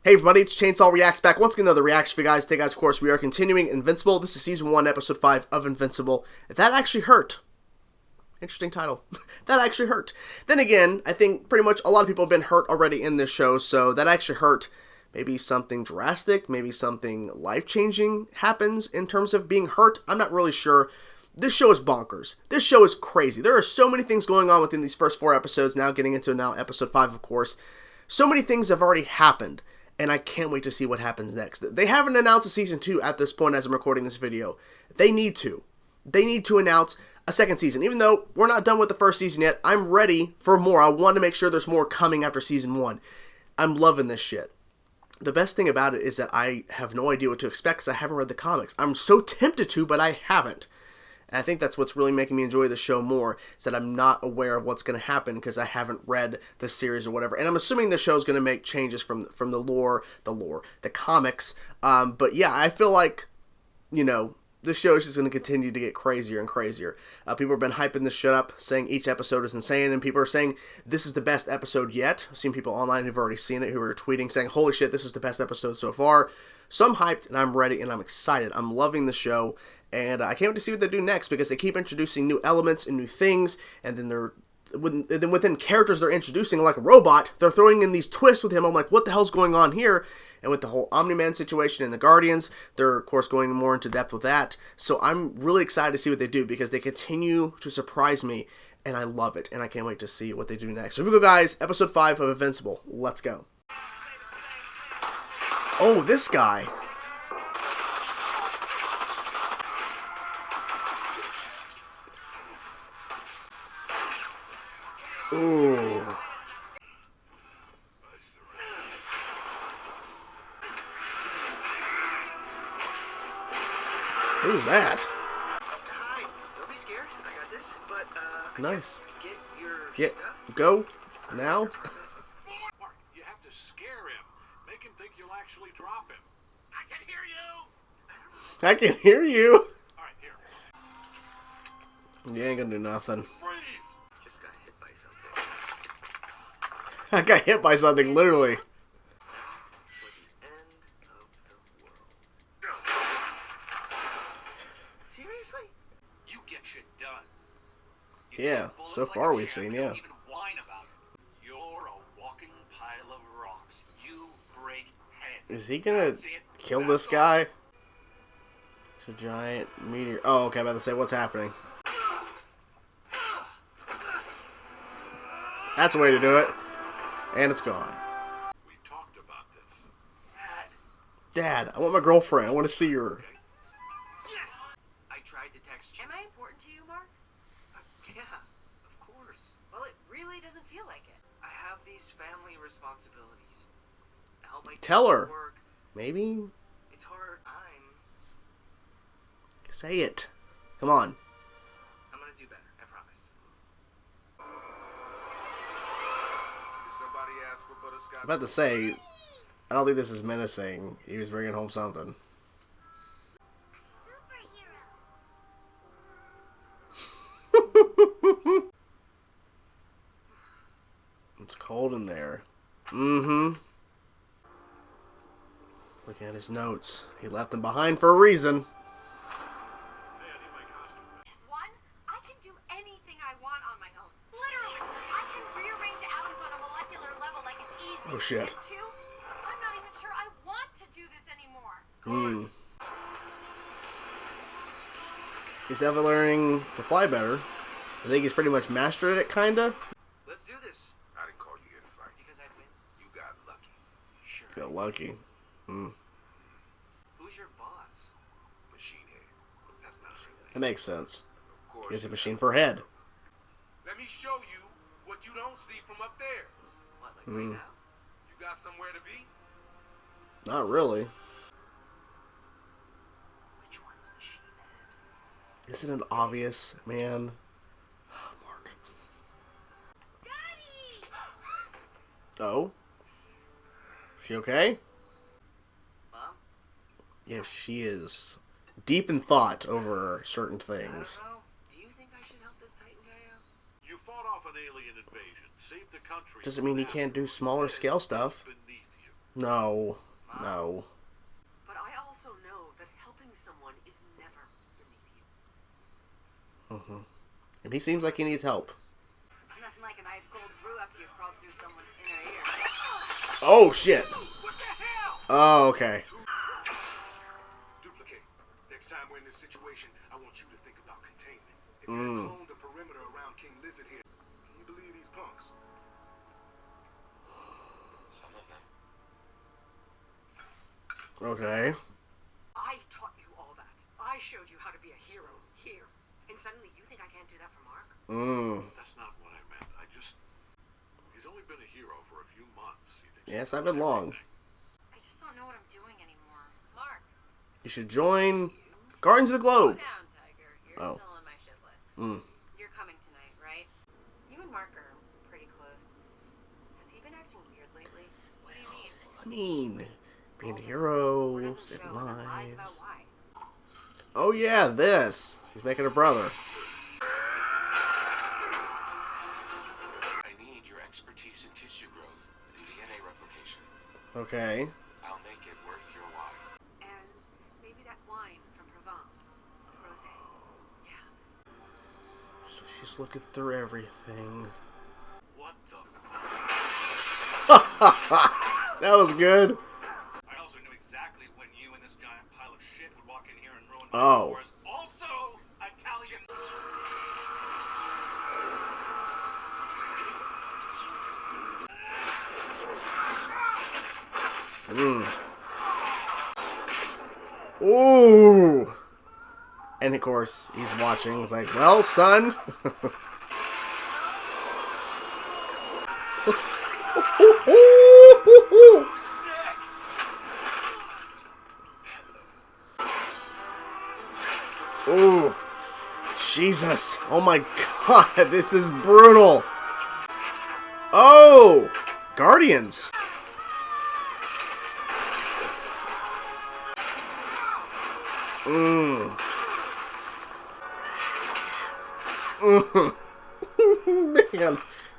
Hey everybody, it's Chainsaw Reacts back once again, another reaction for you guys. Today guys, of course, we are continuing Invincible. This is Season 1, Episode 5 of Invincible. That actually hurt. Interesting title. That actually hurt. Then again, I think pretty much a lot of people have been hurt already in this show, so that actually hurt. Maybe something drastic, maybe something life-changing happens in terms of being hurt. I'm not really sure. This show is bonkers. This show is crazy. There are so many things going on within these first 4 episodes, now getting into Episode 5, of course. So many things have already happened. And I can't wait to see what happens next. They haven't announced a Season 2 at this point as I'm recording this video. They need to. They need to announce a second season. Even though we're not done with the first season yet, I'm ready for more. I want to make sure there's more coming after Season 1. I'm loving this shit. The best thing about it is that I have no idea what to expect because I haven't read the comics. I'm so tempted to, but I haven't. And I think that's what's really making me enjoy the show more, is that I'm not aware of what's going to happen because I haven't read the series or whatever. And I'm assuming the show's going to make changes from the comics. But yeah, I feel like, you know, this show is just going to continue to get crazier and crazier. People have been hyping this shit up, saying each episode is insane, and people are saying this is the best episode yet. I've seen people online who've already seen it, who are tweeting saying, holy shit, this is the best episode so far. So I'm hyped, and I'm ready, and I'm excited. I'm loving the show, and I can't wait to see what they do next, because they keep introducing new elements and new things, and then within characters they're introducing, like a robot, they're throwing in these twists with him. I'm like, what the hell's going on here? And with the whole Omni-Man situation and the Guardians, they're, of course, going more into depth with that. So I'm really excited to see what they do, because they continue to surprise me, and I love it, and I can't wait to see what they do next. So here we go, guys. Episode 5 of Invincible. Let's go. Oh, this guy. Ooh. Who's that? Hi, don't be scared. I got this. But nice. Get your Yeah, stuff. go now. Mark, you have to scare him. Make him think you'll actually drop him. I can hear you. I can hear you. All right, here. You ain't gonna do nothing. Freeze. Just got hit by something. I got hit by something, literally. For the end of the world. Seriously? You get shit done. Yeah, so far we've seen, yeah. Even whine about it. You're a walking pile of rocks. You break heads. Is he gonna That's it. kill That's this all. guy? It's a giant meteor. Oh, okay, I'm about to say, what's happening? That's the way to do it. And it's gone. We talked about this. Dad, I want my girlfriend. I want to see her. I tried to text you. Am I important to you, Mark? Yeah, of course. Well, it really doesn't feel like it. I have these family responsibilities. I help my Tell dad her. work. Maybe? It's hard. Say it. Come on. I'm gonna do better. I promise. Did somebody ask for butterscotch? I'm about to say, I don't think this is menacing. He was bringing home something. It's cold in there. Mm-hmm. Looking at his notes. He left them behind for a reason. Hey, I need my costume back. One, I can do anything I want on my own. Literally, I can rearrange atoms on a molecular level like it's easy. Oh, shit. And two, I'm not even sure I want to do this anymore. Hmm. He's definitely learning to fly better. I think he's pretty much mastered it, kinda. Let's do this. I didn't call you here to fight. Because I win. You got lucky. Sure. Got lucky. Hmm. Who's your boss? Machine head. That's not true. That makes sense. Of course. He has a you machine got for a head. Let me show you what you don't see from up there. What, like right now? You got somewhere to be? Not really. Which one's machine head? Isn't it obvious, man? Mark. Daddy! Oh? She okay? Mom? Yes, she is deep in thought over certain I don't things. know. Do you think I should help this Titan guy out? You fought off an alien invasion, saved the country. Doesn't mean he can't do smaller scale stuff. Beneath you. No. No. But I also know that helping someone is never beneath you. And he seems like he needs help. Nothing like an ice cold brew after you crawled through someone's inner ear. Oh, shit. What the hell? Oh, okay. Duplicate. Next time we're in this situation, I want you to think about containment. If you clone the perimeter around King Lizard here, can you believe these punks? Some of them. Okay. I taught you all that. I showed you how to be a hero here. And suddenly you think I can't do that for Mark? That's not what I meant. He's only been a hero for a few months. You think Yes, I've been long. I just don't know what I'm doing anymore. Mark. You should join Guardians of the Globe. Slow down, Tiger. You're Oh. still on my shit list. You're coming tonight, right? You and Mark are pretty close. Has he been acting weird lately? What do you mean? I mean, being a hero, Doesn't saving show and then lies lives. about why. Oh yeah, this. He's making a brother. I need your expertise in tissue growth and DNA replication. Okay. I'll make it worth your while. And maybe that wine from Provence. Rosé. Yeah. So she's looking through everything. what the That was good. I also knew exactly when you and this giant pile of shit would walk in here and ruin my Oh. wars. Also, Italian. Ooh. And of course, he's watching. He's like, well, son. Ooh. Jesus. Oh my god, this is brutal. Oh. Guardians. Man,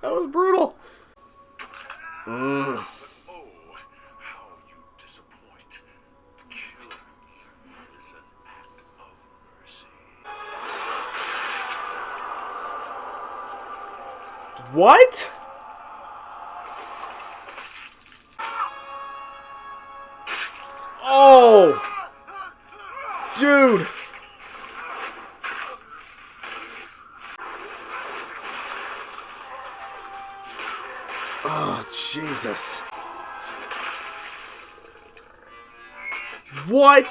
that was brutal. Oh, how you disappoint. Killing you is an act of mercy. What? Oh! Dude! Oh, Jesus. What?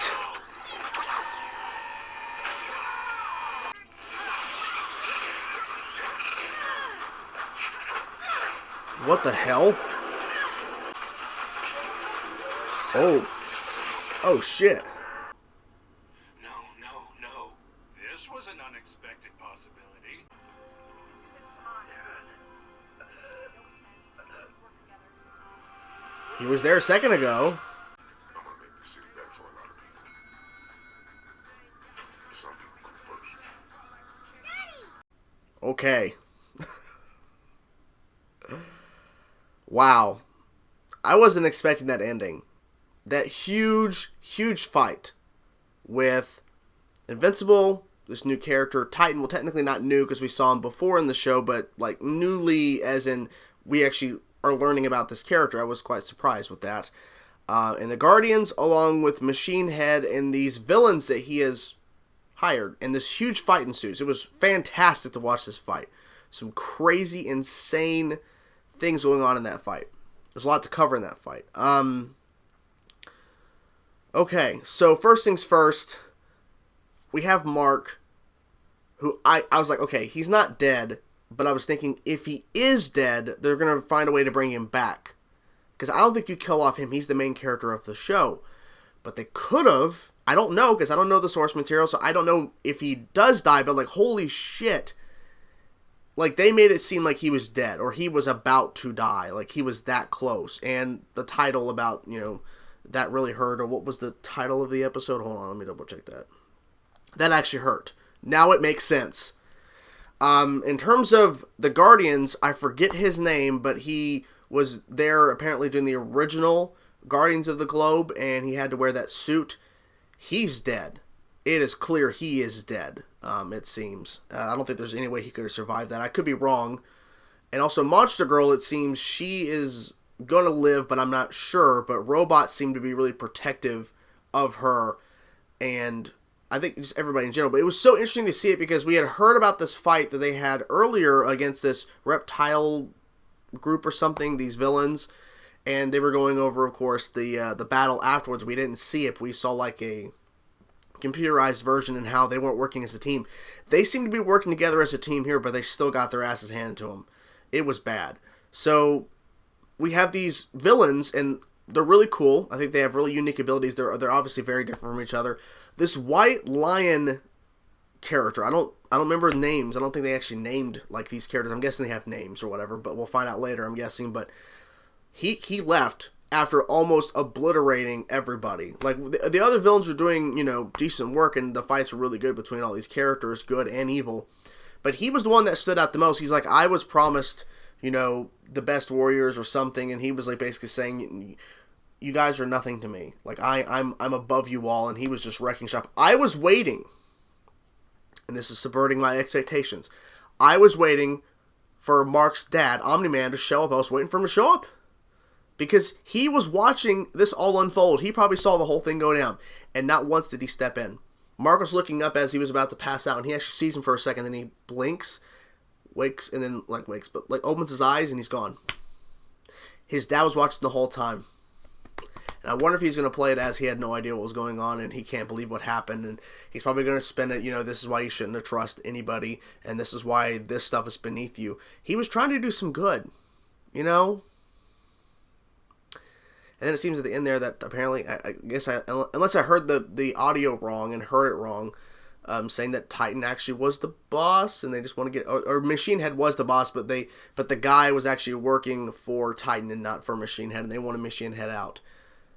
What the hell? Oh. Oh, shit. No, no, no. This was an unexpected possibility. He was there a second ago. I'm gonna make the city better for a lot of people. Some people come first. Okay. Wow. I wasn't expecting that ending. That huge, huge fight with Invincible, this new character, Titan. Well, technically not new because we saw him before in the show, but like newly as in we actually are learning about this character. I was quite surprised with that. And the Guardians, along with Machine Head and these villains that he has hired, and this huge fight ensues. It was fantastic to watch this fight. Some crazy, insane things going on in that fight. There's a lot to cover in that fight. Okay, so first things first, we have Mark, who I was like, okay, he's not dead, but I was thinking if he is dead, they're going to find a way to bring him back. Because I don't think you kill off him, he's the main character of the show. But they could have, I don't know, because I don't know the source material, so I don't know if he does die, but like, holy shit. Like, they made it seem like he was dead, or he was about to die, like he was that close. And the title about, you know, that really hurt, or what was the title of the episode? Hold on, let me double check that. That actually hurt. Now it makes sense. In terms of the Guardians, I forget his name, but he was there apparently during the original Guardians of the Globe and he had to wear that suit, he's dead. It is clear he is dead, it seems. I don't think there's any way he could have survived that. I could be wrong. And also Monster Girl, it seems she is going to live, but I'm not sure. But robots seem to be really protective of her, and I think just everybody in general. But it was so interesting to see it because we had heard about this fight that they had earlier against this reptile group or something, these villains, and they were going over, of course, the battle afterwards. We didn't see it, but we saw like a computerized version and how they weren't working as a team. They seem to be working together as a team here, but they still got their asses handed to them. It was bad. So we have these villains, and they're really cool. I think they have really unique abilities. They're obviously very different from each other. This White Lion character, I don't remember names. I don't think they actually named like these characters. I'm guessing they have names or whatever, but we'll find out later, I'm guessing. But he left after almost obliterating everybody. Like, the other villains were doing, decent work, and the fights were really good between all these characters, good and evil. But he was the one that stood out the most. He's like, I was promised, the best warriors or something, and he was like basically saying, you guys are nothing to me. Like, I'm above you all, and he was just wrecking shop. I was waiting, and this is subverting my expectations. I was waiting for Mark's dad, Omni-Man, to show up. I was waiting for him to show up. Because he was watching this all unfold. He probably saw the whole thing go down. And not once did he step in. Mark was looking up as he was about to pass out. And he actually sees him for a second. Then he blinks, wakes, and then, opens his eyes and he's gone. His dad was watching the whole time. And I wonder if he's going to play it as he had no idea what was going on. And he can't believe what happened. And he's probably going to spin it, this is why you shouldn't trust anybody. And this is why this stuff is beneath you. He was trying to do some good. And then it seems at the end there that apparently, I guess, unless I heard the audio wrong and heard it wrong, saying that Titan actually was the boss, and they just want to get, or Machine Head was the boss, but the guy was actually working for Titan and not for Machine Head, and they wanted Machine Head out.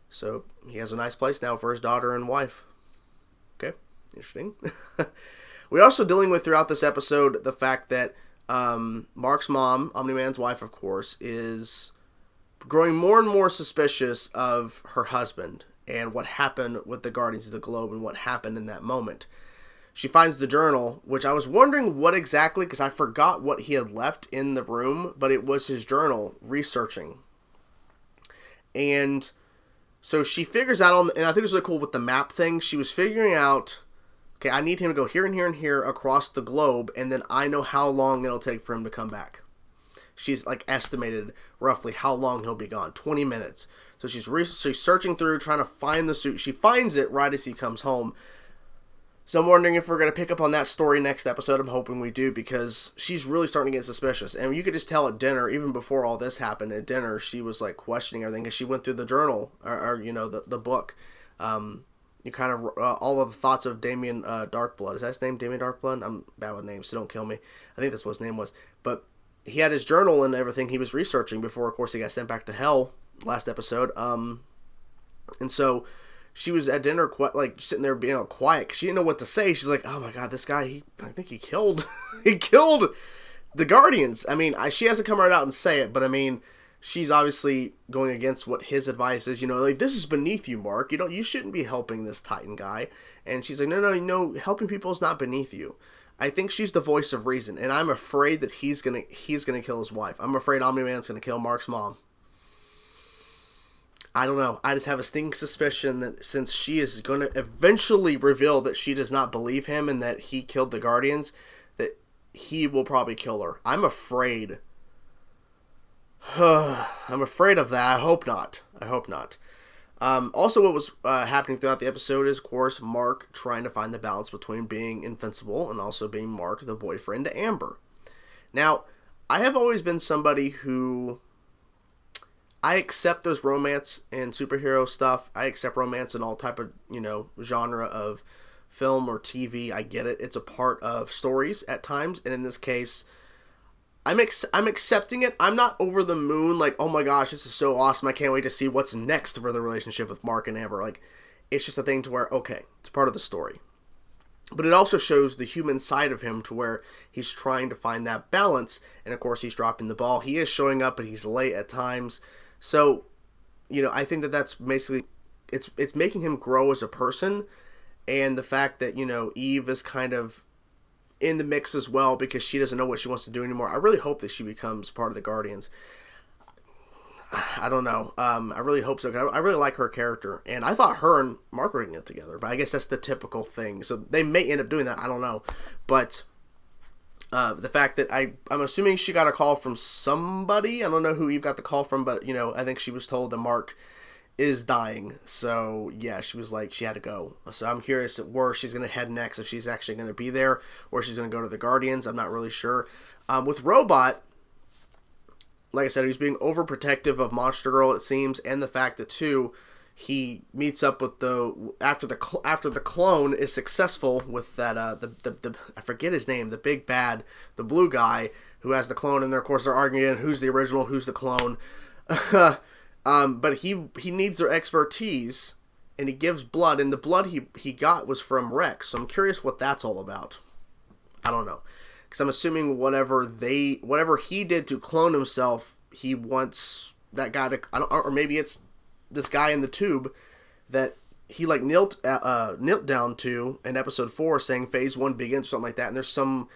So he has a nice place now for his daughter and wife. Okay, interesting. We're also dealing with throughout this episode the fact that Mark's mom, Omni-Man's wife, of course, is growing more and more suspicious of her husband and what happened with the Guardians of the Globe and what happened in that moment. She finds the journal, which I was wondering what exactly, because I forgot what he had left in the room, but it was his journal, researching. And so she figures out, and I think it was really cool with the map thing, she was figuring out, okay, I need him to go here and here and here across the globe, and then I know how long it'll take for him to come back. She's estimated roughly how long he'll be gone, 20 minutes. So she's searching through, trying to find the suit. She finds it right as he comes home. So I'm wondering if we're going to pick up on that story next episode. I'm hoping we do, because she's really starting to get suspicious. And you could just tell at dinner, even before all this happened, at dinner, she was questioning everything, because she went through the journal, or the book. You kind of, all of the thoughts of Damien Darkblood. Is that his name, Damien Darkblood? I'm bad with names, so don't kill me. I think that's what his name was. But he had his journal and everything he was researching before, of course, he got sent back to hell last episode. And so she was at dinner, sitting there being all quiet, because she didn't know what to say. She's like, oh my god, this guy, I think he killed the Guardians. I mean, she hasn't come right out and say it, but I mean, she's obviously going against what his advice is. This is beneath you, Mark. You shouldn't be helping this Titan guy. And she's like, no, helping people is not beneath you. I think she's the voice of reason, and I'm afraid that he's gonna kill his wife. I'm afraid Omni-Man's gonna kill Mark's mom. I don't know. I just have a stinking suspicion that since she is going to eventually reveal that she does not believe him and that he killed the Guardians, that he will probably kill her. I'm afraid. I'm afraid of that. I hope not. Also, what was happening throughout the episode is, of course, Mark trying to find the balance between being invincible and also being Mark, the boyfriend to Amber. Now, I have always been somebody who, I accept those romance and superhero stuff. I accept romance in all type of, genre of film or TV. I get it. It's a part of stories at times. And in this case, I'm accepting it. I'm not over the moon, like, oh my gosh, this is so awesome. I can't wait to see what's next for the relationship with Mark and Amber. Like, it's just a thing to where, okay, it's part of the story. But it also shows the human side of him to where he's trying to find that balance. And of course, he's dropping the ball. He is showing up, but he's late at times. So I think that's basically, it's making him grow as a person, and the fact that, Eve is kind of in the mix as well because she doesn't know what she wants to do anymore. I really hope that she becomes part of the Guardians. I don't know. I really hope so. I really like her character, and I thought her and Mark were going to get together, but I guess that's the typical thing. So they may end up doing that. I don't know. But the fact that I'm assuming she got a call from somebody. I don't know who Eve got the call from, but I think she was told that Mark is dying. So yeah, she was like, she had to go. So I'm curious where she's going to head next, if she's actually going to be there or she's going to go to the Guardians. I'm not really sure. With Robot, like I said, he was being overprotective of Monster Girl, it seems, and the fact that too, he meets up with after the clone is successful with that the I forget his name, the big bad, the blue guy who has the clone, and of course they're arguing who's the original, who's the clone. But he needs their expertise, and he gives blood, and the blood he got was from Rex. So I'm curious what that's all about. I don't know. Because I'm assuming whatever he did to clone himself, he wants that guy to, or maybe it's this guy in the tube that he like knelt down to in episode 4, saying Phase 1 begins, or something like that. And there's some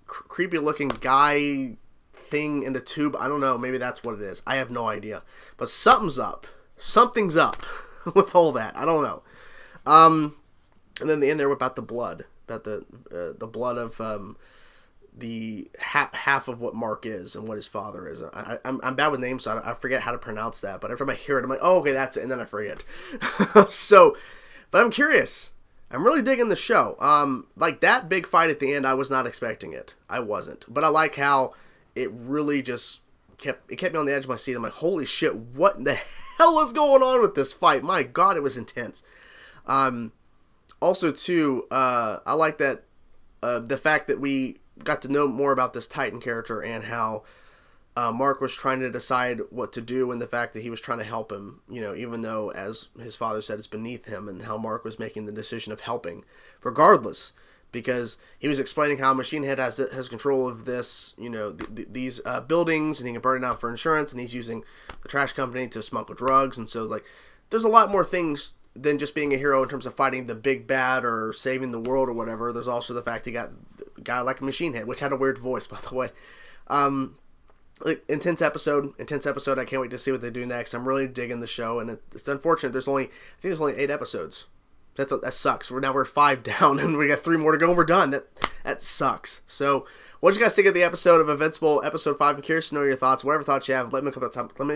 creepy looking guy thing in the tube. I don't know. Maybe that's what it is. I have no idea. But something's up. Something's up with all that. I don't know. And then the end there about the blood, about the blood of the half of what Mark is and what his father is. I'm bad with names, so I forget how to pronounce that. But every time I hear it, I'm like, oh, okay, that's it, and then I forget. So, but I'm curious. I'm really digging the show. Like that big fight at the end, I was not expecting it. I wasn't. But I like how it really just kept me on the edge of my seat. I'm like, holy shit, what in the hell is going on with this fight? My God, it was intense. Also, too, I like that the fact that we got to know more about this Titan character and how Mark was trying to decide what to do, and the fact that he was trying to help him, even though, as his father said, it's beneath him, and how Mark was making the decision of helping regardless, because he was explaining how Machine Head has control of this, these buildings, and he can burn it down for insurance, and he's using the trash company to smuggle drugs. And so, like, there's a lot more things than just being a hero in terms of fighting the big bad or saving the world or whatever. There's also the fact he got a guy like a Machine Head, which had a weird voice, by the way. Like, intense episode. I can't wait to see what they do next. I'm really digging the show, and it's unfortunate. I think there's only 8 episodes. That sucks. We're 5 down, and we got 3 more to go, and we're done. That sucks. So, what did you guys think of the episode of Invincible, episode 5? I'm curious to know your thoughts. Whatever thoughts you have, let me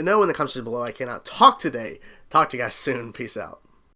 know in the comments below. I cannot talk today. Talk to you guys soon. Peace out.